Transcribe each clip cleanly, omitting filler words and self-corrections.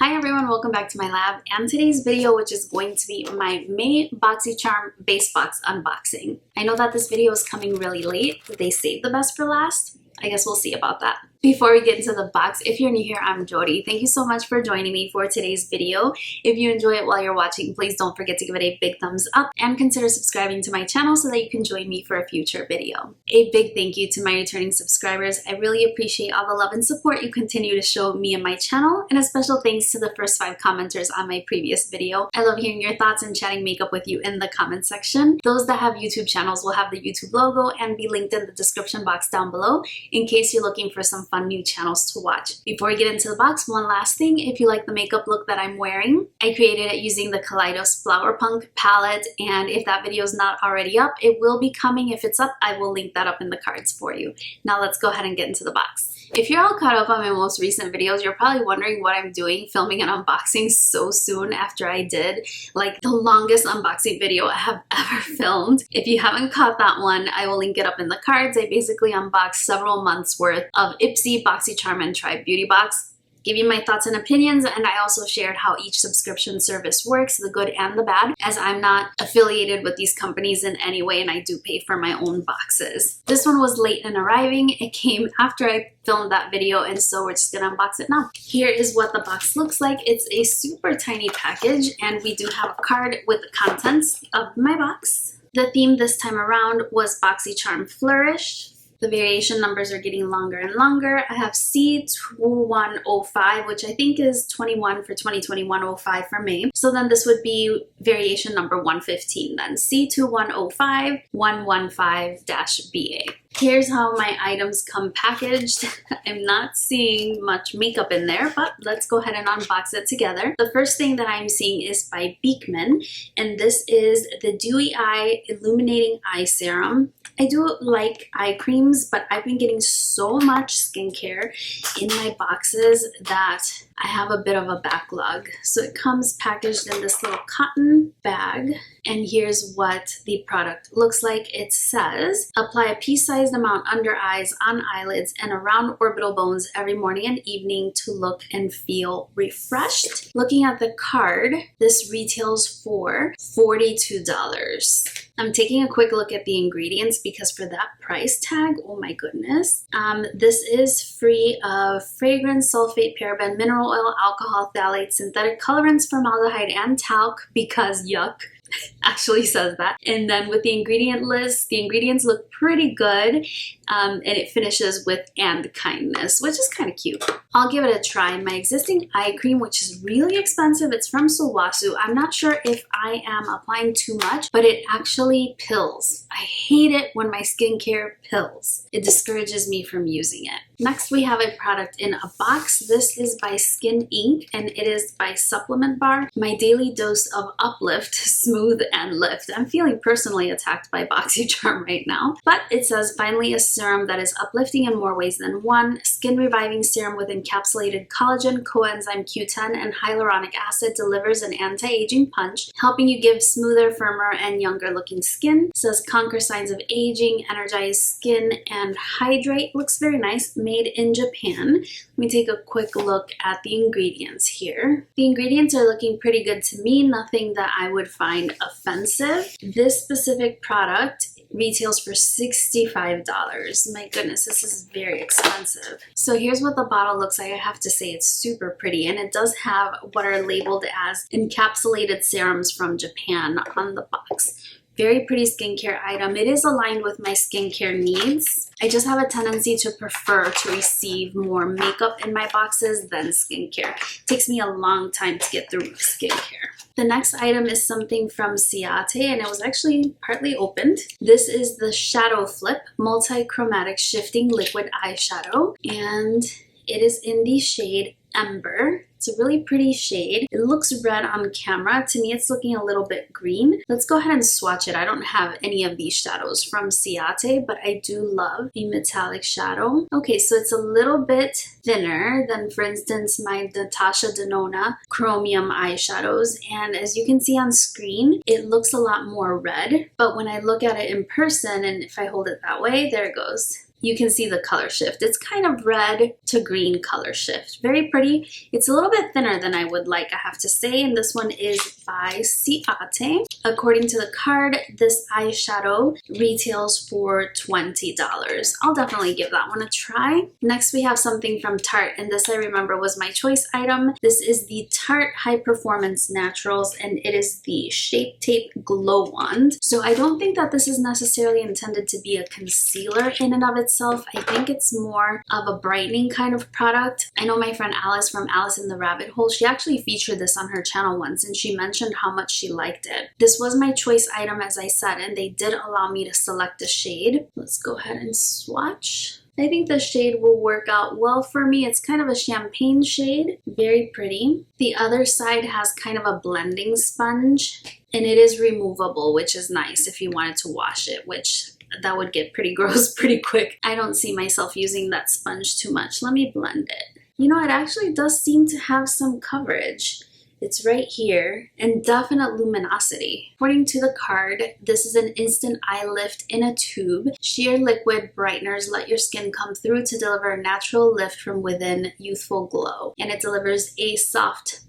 Hi everyone, welcome back to my lab and today's video, which is going to be my May Boxycharm Base Box unboxing. I know that this video is coming really late. Did they save the best for last? I guess we'll see about that. Before we get into the box, if you're new here, I'm Yori. Thank you so much for joining me for today's video. If you enjoy it while you're watching, please don't forget to give it a big thumbs up and consider subscribing to my channel so that you can join me for a future video. A big thank you to my returning subscribers. I really appreciate all the love and support you continue to show me and my channel, and a special thanks to the first 5 commenters on my previous video. I love hearing your thoughts and chatting makeup with you in the comment section. Those that have YouTube channels will have the YouTube logo and be linked in the description box down below in case you're looking for some fun new channels to watch. Before we get into the box, one last thing. If you like the makeup look that I'm wearing, I created it using the Kaleidos Flower Punk palette, and if that video is not already up, it will be coming. If it's up, I will link that up in the cards for you. Now let's go ahead and get into the box. If you're all caught up on my most recent videos, you're probably wondering what I'm doing filming an unboxing so soon after I did like the longest unboxing video I have ever filmed. If you haven't caught that one, I will link it up in the cards. I basically unboxed several months worth of Ipsy, Boxycharm, and Tribe Beauty Box. Give you my thoughts and opinions, and I also shared how each subscription service works, the good and the bad, as I'm not affiliated with these companies in any way and I do pay for my own boxes. This one was late in arriving. It came after I filmed that video, and so we're just gonna unbox it now. Here is what the box looks like. It's a super tiny package, and we do have a card with the contents of my box. The theme this time around was Boxycharm Flourish. The variation numbers are getting longer and longer. I have C2105, which I think is 21 for 2021-05 for May. So then this would be variation number 115 then. C2105 115-BA. Here's how my items come packaged. I'm not seeing much makeup in there, but let's go ahead and unbox it together. The first thing that I'm seeing is by Beekman, and this is the Dewy Eye Illuminating Eye Serum. I do like eye creams, but I've been getting so much skincare in my boxes that I have a bit of a backlog. So it comes packaged in this little cotton bag, and here's what the product looks like. It says, apply a pea-sized amount under eyes, on eyelids, and around orbital bones every morning and evening to look and feel refreshed. Looking at the card, this retails for $42. I'm taking a quick look at the ingredients because for that price tag, oh my goodness. This is free of fragrance, sulfate, paraben, mineral oil, alcohol, phthalate, synthetic colorants, formaldehyde, and talc, because yuck. Actually says that. And then with the ingredient list, the ingredients look pretty good, and it finishes with "and kindness," which is kind of cute. I'll give it a try. My existing eye cream, which is really expensive, it's from Sulwhasoo. I'm not sure if I am applying too much, but it actually pills. I hate it when my skincare pills. It discourages me from using it. Next, we have a product in a box. This is by Skin Inc., and it is by Supplement Bar. My daily dose of uplift, smooth, and lift. I'm feeling personally attacked by Boxycharm right now, but it says, finally a serum that is uplifting in more ways than one. Skin reviving serum with encapsulated collagen, coenzyme Q10, and hyaluronic acid delivers an anti-aging punch, helping you give smoother, firmer, and younger looking skin. It says conquer signs of aging, energize skin, and hydrate. Looks very nice. Made in Japan. Let me take a quick look at the ingredients here. The ingredients are looking pretty good to me. Nothing that I would find offensive. This specific product retails for $65. My goodness, this is very expensive. So here's what the bottle looks like. I have to say it's super pretty, and it does have what are labeled as encapsulated serums from Japan on the box. Very pretty skincare item. It is aligned with my skincare needs. I just have a tendency to prefer to receive more makeup in my boxes than skincare. It takes me a long time to get through skincare. The next item is something from Ciate, and it was actually partly opened. This is the Shadow Flip Multi-Chromatic Shifting Liquid Eyeshadow, and it is in the shade Ember. It's a really pretty shade. It looks red on camera. To me, it's looking a little bit green. Let's go ahead and swatch it. I don't have any of these shadows from Ciate, but I do love a metallic shadow. Okay, so it's a little bit thinner than, for instance, my Natasha Denona Chromium eyeshadows. And as you can see on screen, it looks a lot more red. But when I look at it in person, and if I hold it that way, there it goes. you can see the color shift. It's kind of red to green color shift. Very pretty. It's a little bit thinner than I would like, I have to say, and this one is by Ciate. According to the card, this eyeshadow retails for $20. I'll definitely give that one a try. Next, we have something from Tarte, and this I remember was my choice item. This is the Tarte High Performance Naturals, and it is the Shape Tape Glow Wand. So I don't think that this is necessarily intended to be a concealer in and of itself. I think it's more of a brightening kind of product. I know my friend Alice from Alice in the Rabbit Hole, she actually featured this on her channel once, and she mentioned how much she liked it. This was my choice item, as I said, and they did allow me to select a shade. Let's go ahead and swatch. I think the shade will work out well for me. It's kind of a champagne shade, very pretty. The other side has kind of a blending sponge, and it is removable, which is nice if you wanted to wash it, which that would get pretty gross pretty quick. I don't see myself using that sponge too much. Let me blend it. You know, it actually does seem to have some coverage. It's right here, and definite luminosity. According to the card, this is an instant eye lift in a tube. Sheer liquid brighteners let your skin come through to deliver a natural lift from within, youthful glow. And it delivers a soft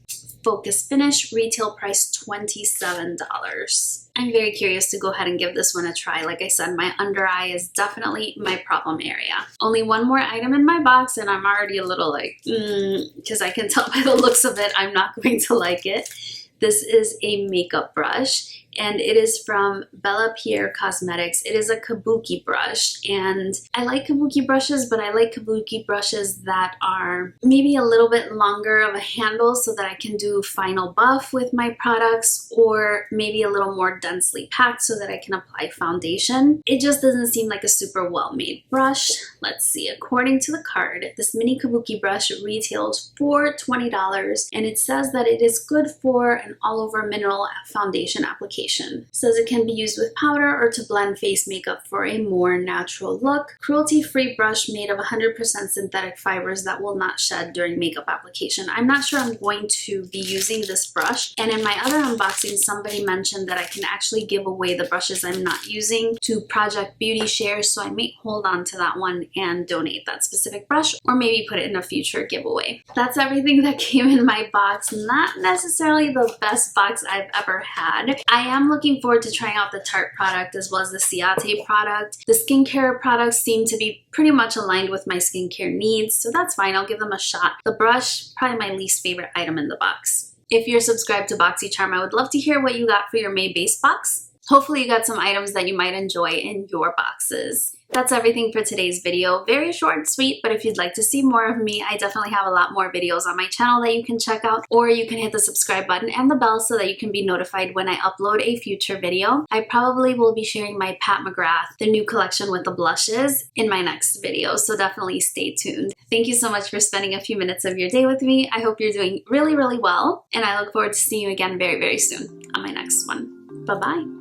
focus finish, retail price $27. I'm very curious to go ahead and give this one a try. Like I said, my under eye is definitely my problem area. Only one more item in my box, and I'm already a little like, because I can tell by the looks of it, I'm not going to like it. This is a makeup brush, and it is from Bella Pierre Cosmetics. It is a kabuki brush, and I like kabuki brushes, but I like kabuki brushes that are maybe a little bit longer of a handle so that I can do final buff with my products, or maybe a little more densely packed so that I can apply foundation. It just doesn't seem like a super well-made brush. Let's see, according to the card, this mini kabuki brush retails for $20, and it says that it is good for an all-over mineral foundation application. It says it can be used with powder or to blend face makeup for a more natural look. Cruelty-free brush made of 100% synthetic fibers that will not shed during makeup application. I'm not sure I'm going to be using this brush, and in my other unboxing, somebody mentioned that I can actually give away the brushes I'm not using to Project Beauty Shares, so I may hold on to that one and donate that specific brush, or maybe put it in a future giveaway. That's everything that came in my box. Not necessarily the best box I've ever had. I am looking forward to trying out the Tarte product as well as the Ciate product. The skincare products seem to be pretty much aligned with my skincare needs, so that's fine. I'll give them a shot. The brush, probably my least favorite item in the box. If you're subscribed to Boxycharm, I would love to hear what you got for your May base box. Hopefully you got some items that you might enjoy in your boxes. That's everything for today's video. Very short and sweet, but if you'd like to see more of me, I definitely have a lot more videos on my channel that you can check out, or you can hit the subscribe button and the bell so that you can be notified when I upload a future video. I probably will be sharing my Pat McGrath, the new collection with the blushes, in my next video, so definitely stay tuned. Thank you so much for spending a few minutes of your day with me. I hope you're doing really, really well, and I look forward to seeing you again very, very soon on my next one. Bye-bye.